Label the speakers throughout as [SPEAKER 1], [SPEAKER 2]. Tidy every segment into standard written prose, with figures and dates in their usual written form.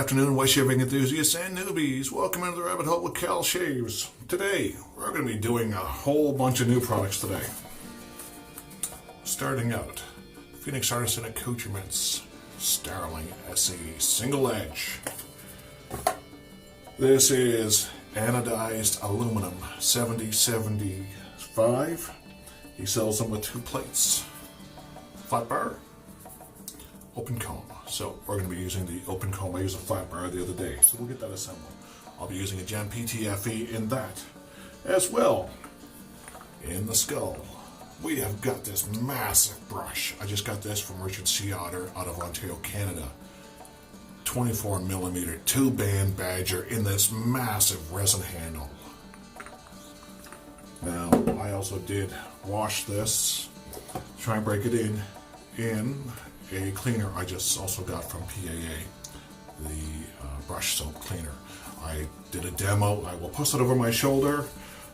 [SPEAKER 1] afternoon, white shaving enthusiasts and newbies. Welcome into the rabbit hole with Cal Shaves. Today, we're going to be doing a whole bunch of new products today. Starting out, Phoenix Artisan Accoutrements Starling SE Single Edge. This is anodized aluminum 7075. He sells them with 2 plates. Flat bar, open comb. So we're going to be using the open comb. I used a flat bar the other day, so we'll get that assembled. I'll be using a GEM PTFE in that. As well, in the skull, we have got this massive brush. I just got this from Richard Seaotther out of Ontario, Canada. 24mm 2-band badger in this massive resin handle. Now, I also did wash this, try and break it in a cleaner I just also got from PAA, the brush soap cleaner. I did a demo. I will post it over my shoulder,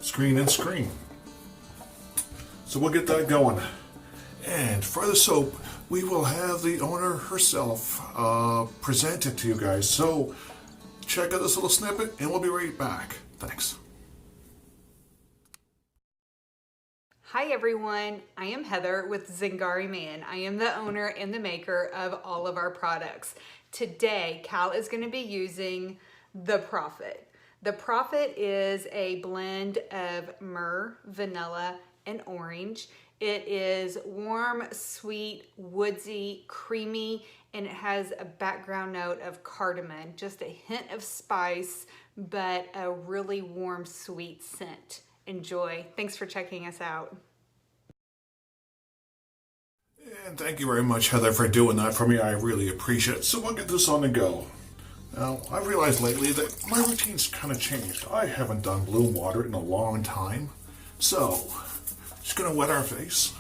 [SPEAKER 1] screen and screen. So we'll get that going. And for the soap, we will have the owner herself present it to you guys. So check out this little snippet and we'll be right back. Thanks.
[SPEAKER 2] Hi everyone, I am Heather with Zingari Man. I am the owner and the maker of all of our products. Today, Cal is going to be using the Prophet. The Prophet is a blend of myrrh, vanilla, and orange. It is warm, sweet, woodsy, creamy, and it has a background note of cardamom, just a hint of spice, but a really warm, sweet scent. Enjoy. Thanks for checking us out.
[SPEAKER 1] And thank you very much, Heather, for doing that for me. I really appreciate it. So we'll get this on the go. Now, I've realized lately that my routine's kind of changed. I haven't done bloom water in a long time. So, just going to wet our face.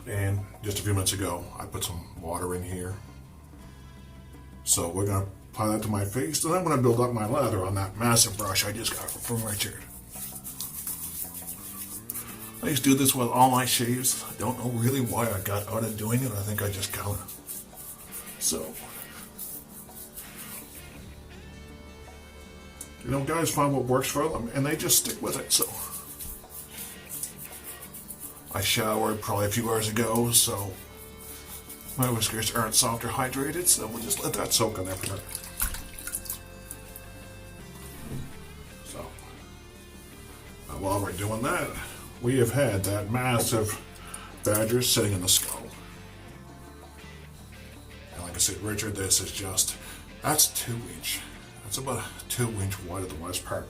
[SPEAKER 1] And just a few minutes ago, I put some water in here. So we're going to apply that to my face, and I'm going to build up my lather on that massive brush I just got from Richard. I used to do this with all my shaves. I don't know really why I got out of doing it. I think I just got it. So, you know, guys find what works for them, and they just stick with it. So, I showered probably a few hours ago, so my whiskers aren't soft or hydrated, so we'll just let that soak in there for a minute. So, while we're doing that, we have had that massive badger sitting in the skull. And like I said, Richard, this is just, that's 2-inch. That's about 2-inch wide at the west part.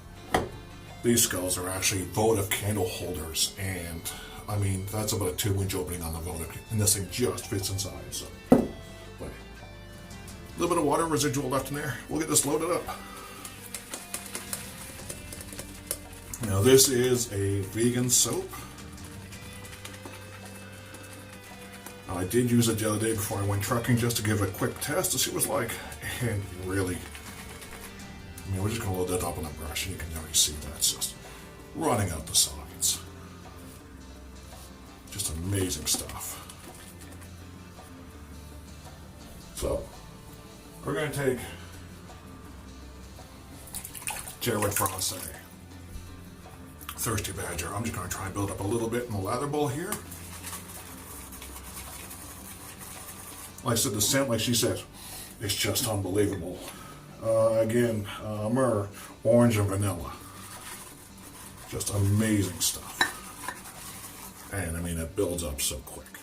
[SPEAKER 1] These skulls are actually votive candle holders, and I mean, that's about a 2-inch opening on the votive, and this thing just fits inside. So, but a little bit of water residual left in there. We'll get this loaded up. Now, this is a vegan soap. I did use it the other day before I went trucking just to give it a quick test to see what it was like, and really, I mean, we're just going to load that up on the brush, and you can already see that's just running out the sides. Just amazing stuff. So, we're going to take Jared Francais, Thirsty Badger. I'm just going to try and build up a little bit in the lather bowl here. Like I said, the scent, like she said, is just unbelievable. Again, myrrh, orange, and vanilla. Just amazing stuff. And I mean, it builds up so quick.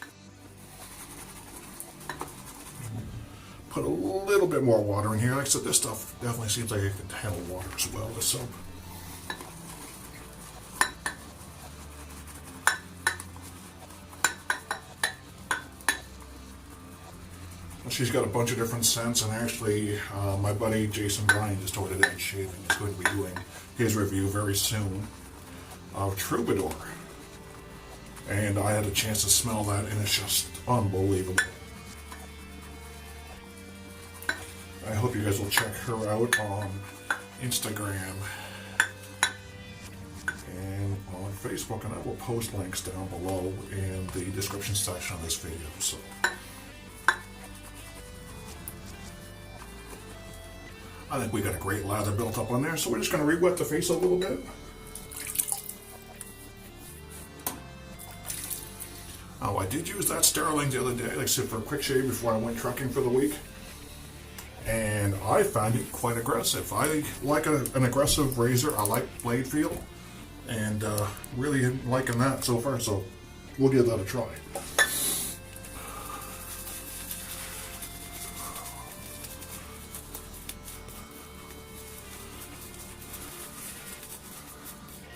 [SPEAKER 1] Put a little bit more water in here. Like I said, this stuff definitely seems like it can handle water as well, this soap. She's got a bunch of different scents, and actually my buddy Jason Bryan just ordered Edge Shaving. He's going to be doing his review very soon of Troubadour. And I had a chance to smell that, and it's just unbelievable. I hope you guys will check her out on Instagram and on Facebook, and I will post links down below in the description section of this video. So I think we got a great lather built up on there, so we're just going to re-wet the face a little bit. Oh, I did use that Starling the other day, like I said, for a quick shave before I went trucking for the week. And I found it quite aggressive. I like an aggressive razor. I like blade feel. And really liking that so far, so we'll give that a try.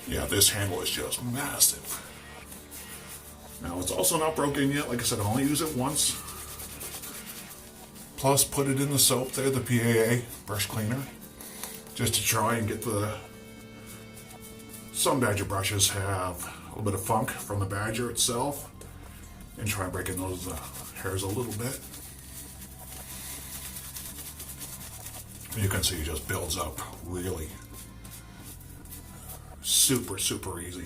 [SPEAKER 1] Yeah, this handle is just massive. Now, it's also not broken yet. Like I said, I only use it once. Plus, put it in the soap there, the PAA brush cleaner, just to try and get the... Some Badger brushes have a little bit of funk from the Badger itself, and try breaking those hairs a little bit. You can see it just builds up really super easy.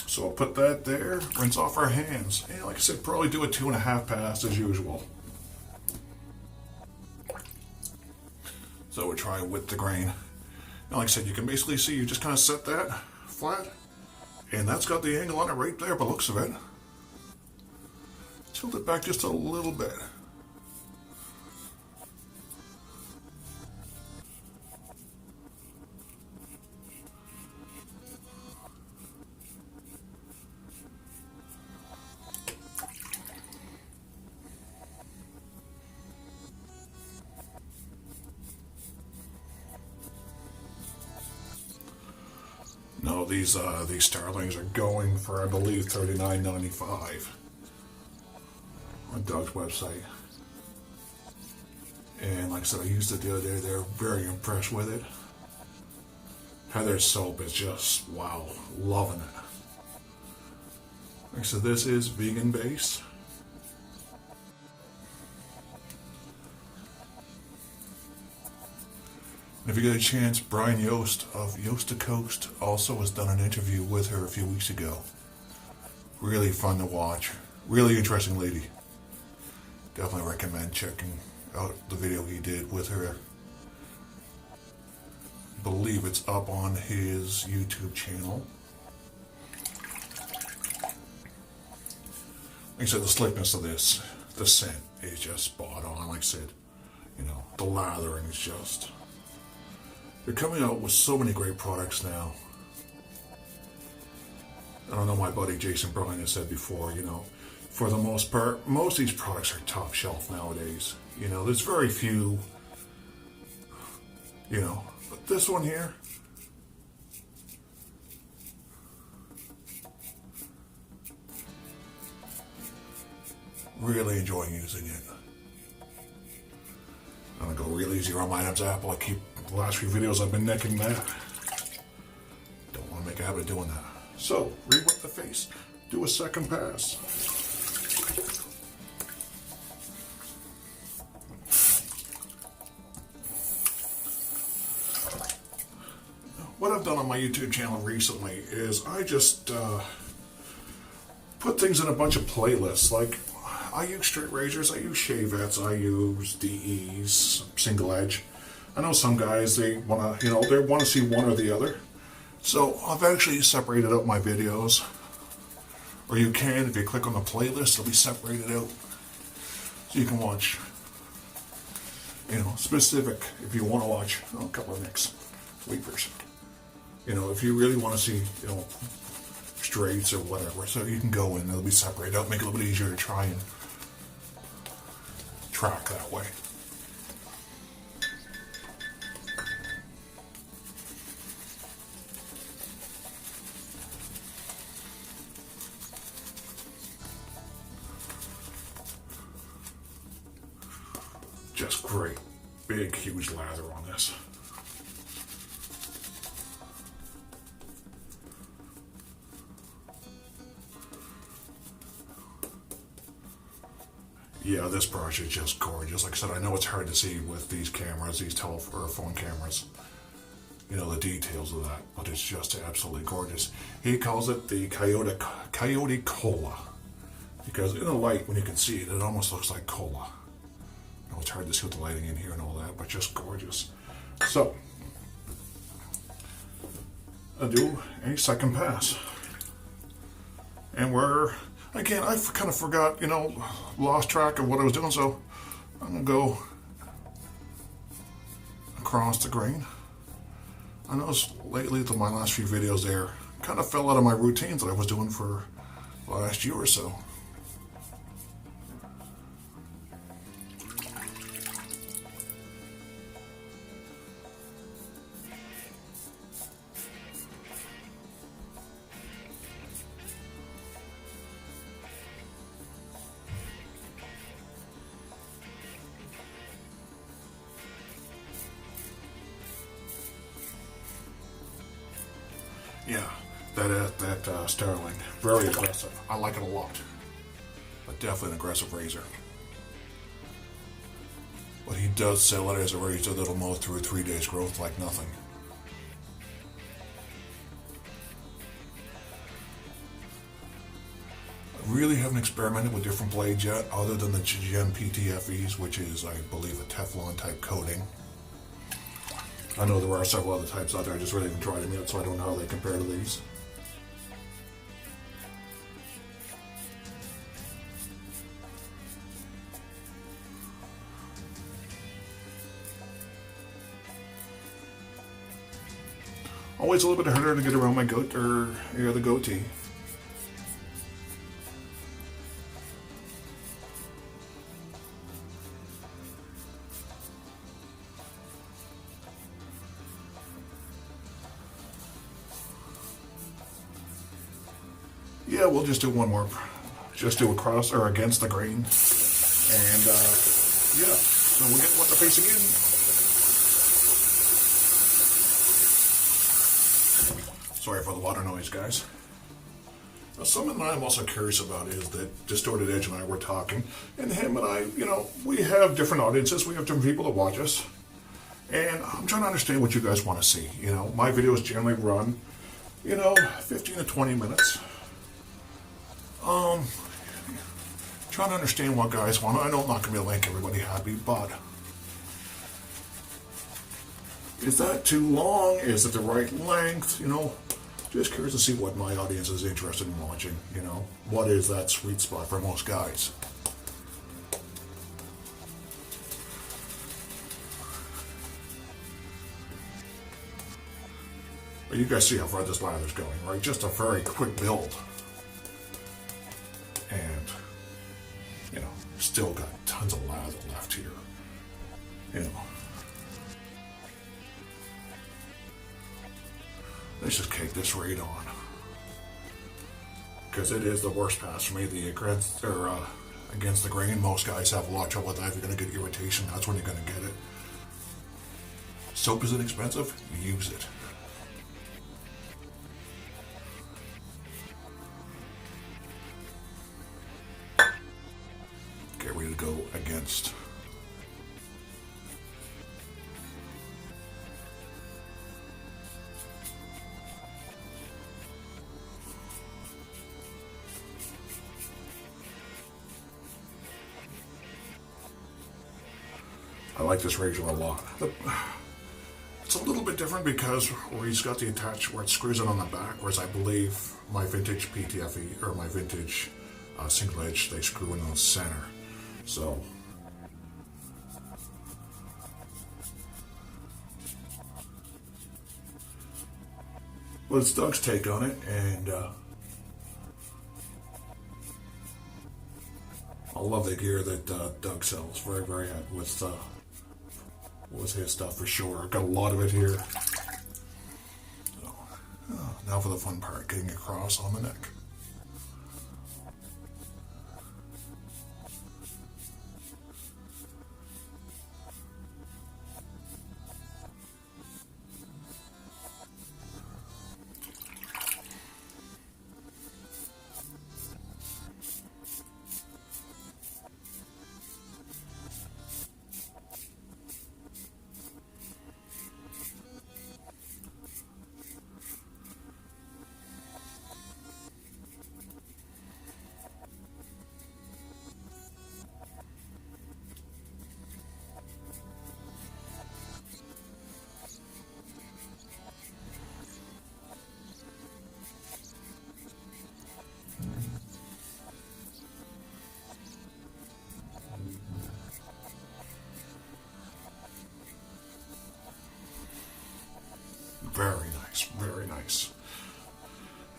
[SPEAKER 1] So I'll put that there, rinse off our hands, and like I said, probably do a 2.5 pass as usual. So we'll try with the grain. And like I said, you can basically see, you just kind of set that flat, and that's got the angle on it right there by the looks of it. Tilt it back just a little bit. No, these Starlings are going for, I believe, $39.95 on Doug's website. And like I said, I used it the other day. They're very impressed with it. Heather's soap is just, wow, loving it. Like I said, this is vegan based. If you get a chance, Brian Yost of Yost to Coast also has done an interview with her a few weeks ago. Really fun to watch. Really interesting lady. Definitely recommend checking out the video he did with her. I believe it's up on his YouTube channel. Like I said, the slickness of this, the scent is just spot on. Like I said, you know, the lathering is just... They're coming out with so many great products now. I don't know, my buddy Jason Bryan has said before, you know, for the most part, most of these products are top shelf nowadays. You know, there's very few, you know, but this one here, really enjoying using it. I'm gonna go real easy on my Adam's apple. I keep, the last few videos I've been nicking that. Don't want to make a habit of doing that. So, re-wet the face. Do a second pass. What I've done on my YouTube channel recently is I just put things in a bunch of playlists. Like, I use straight razors, I use shavettes, I use DEs, single edge. I know some guys, they want to, you know, they want to see one or the other. So I've actually separated out my videos. Or you can, if you click on the playlist, it'll be separated out. So you can watch, you know, specific, if you want to watch, you know, a couple of nicks, sweepers. You know, if you really want to see, you know, straights or whatever. So you can go in, it'll be separated out, make it a little bit easier to try and track that way. Just great, big, huge lather on this. Yeah, this brush is just gorgeous. Like I said, I know it's hard to see with these cameras, these phone cameras, you know, the details of that, but it's just absolutely gorgeous. He calls it the Coyote Cola. Because in the light, when you can see it, it almost looks like cola. I know it's hard to see with the lighting in here and all that, but just gorgeous. So, I'll do a second pass. And again, I kind of forgot, lost track of what I was doing, so I'm going to go across the grain. I noticed lately that my last few videos there kind of fell out of my routines that I was doing for the last year or so. Yeah, that Starling, very aggressive. I like it a lot, but definitely an aggressive razor. But he does sell it as a razor that'll mow through 3 days growth like nothing. I really haven't experimented with different blades yet, other than the GEM PTFEs, which is, I believe, a Teflon type coating. I know there are several other types out there, I just really haven't tried them yet, so I don't know how they compare to these. Always a little bit harder to get around my the goatee. Yeah, we'll just do one more. Just do across or against the grain. And yeah, so we'll get what the facing in. Sorry for the water noise, guys. Now, something that I'm also curious about is that Distorted Edge and I were talking, and him and I, we have different audiences, we have different people that watch us, and I'm trying to understand what you guys want to see. My videos generally run, 15 to 20 minutes. Trying to understand what guys want. I know I'm not going to be able to make everybody happy, but is that too long? Is it the right length? Just curious to see what my audience is interested in watching. What is that sweet spot for most guys? But you guys see how far this lather's going, right? Just a very quick build. And, still got tons of lather left here. Let's just cake this right on. Because it is the worst pass for me, against the grain. Most guys have a lot of trouble with that. If you're going to get irritation, that's when you're going to get it. Soap is inexpensive, use it. Get ready to go against. I like this razor a lot. It's a little bit different because where he's got the where it screws in on the back, whereas I believe my vintage PTFE or my vintage single edge, they screw in on the center. So but it's Doug's take on it, and I love the gear that Doug sells. Very, very happy with his stuff for sure. Got a lot of it here. So, now for the fun part, getting across on the neck.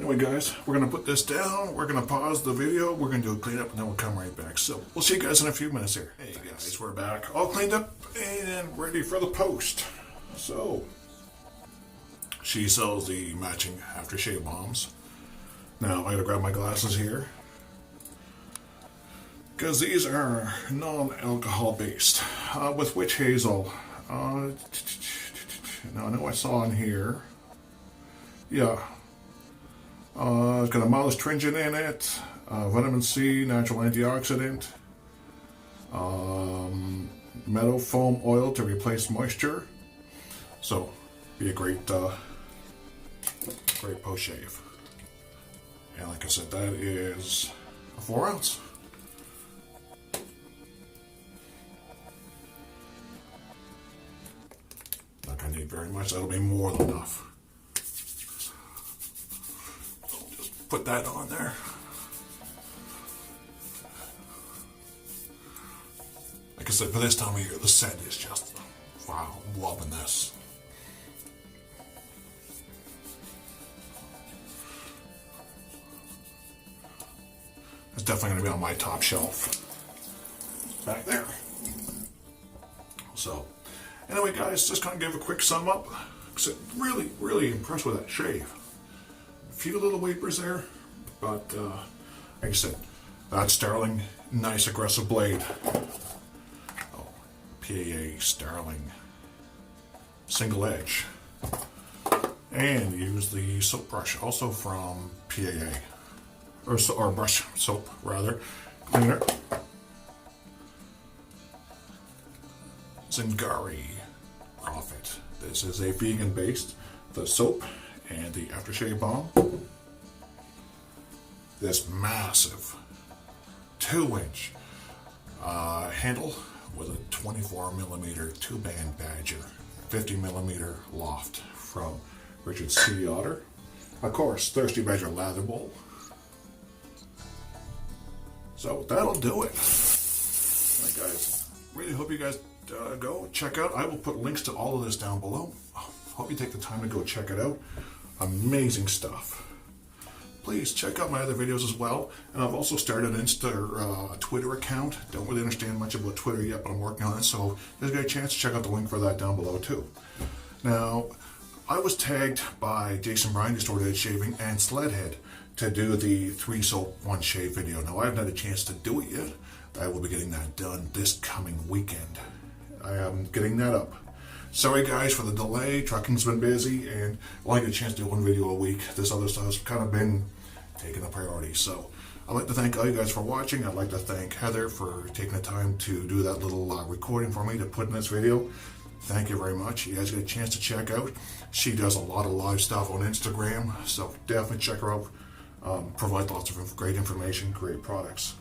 [SPEAKER 1] Anyway guys, we're going to put this down, we're going to pause the video, we're going to do a cleanup, and then we'll come right back. So, we'll see you guys in a few minutes here. Hey guys, we're back, all cleaned up and ready for the post. So, she sells the matching aftershave bombs. Now, I gotta grab my glasses here, because these are non-alcohol based, with witch hazel. Now, I know I saw in here, yeah, it's got a mild astringent in it, vitamin C, natural antioxidant, meadow foam oil to replace moisture. So, be a great post shave. And like I said, that is a 4 ounce. Not gonna need very much, that'll be more than enough. Just put that on there. Like I said, for this time of year, the scent is just, wow, I'm loving this. It's definitely going to be on my top shelf back there. So, anyway guys, just going to give a quick sum up. Really, really impressed with that shave. A few little wafers there, but like I said, that Starling, nice aggressive blade. Oh, PAA Starling, single edge. And use the soap brush, also from PAA. Or brush soap, rather, cleaner. Zingari Prophet. This is a vegan-based, the soap and the aftershave balm. This massive 2-inch handle with a 24mm 2-band badger, 50mm loft from Richard Seaotther. Of course, Thirsty Badger Lather bowl. So that'll do it. Alright guys, really hope you guys go check out. I will put links to all of this down below. Hope you take the time to go check it out. Amazing stuff. Please check out my other videos as well. And I've also started a Twitter account. Don't really understand much about Twitter yet, but I'm working on it. So there's a chance to check out the link for that down below too. Now, I was tagged by Jason Bryan, Distorted Shaving, and Sledhead to do the 3 soap 1 shave video. Now, I haven't had a chance to do it yet. I will be getting that done this coming weekend. I am getting that up. Sorry guys for the delay, trucking's been busy, and I only get a chance to do 1 video a week. This other stuff's kind of been taking a priority. So, I'd like to thank all you guys for watching. I'd like to thank Heather for taking the time to do that little recording for me to put in this video. Thank you very much. You guys get a chance to check out. She does a lot of live stuff on Instagram, so definitely check her out. Provide lots of great information, great products.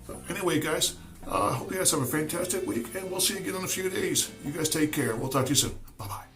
[SPEAKER 1] So anyway, guys, hope you guys have a fantastic week, and we'll see you again in a few days. You guys take care. We'll talk to you soon. Bye-bye.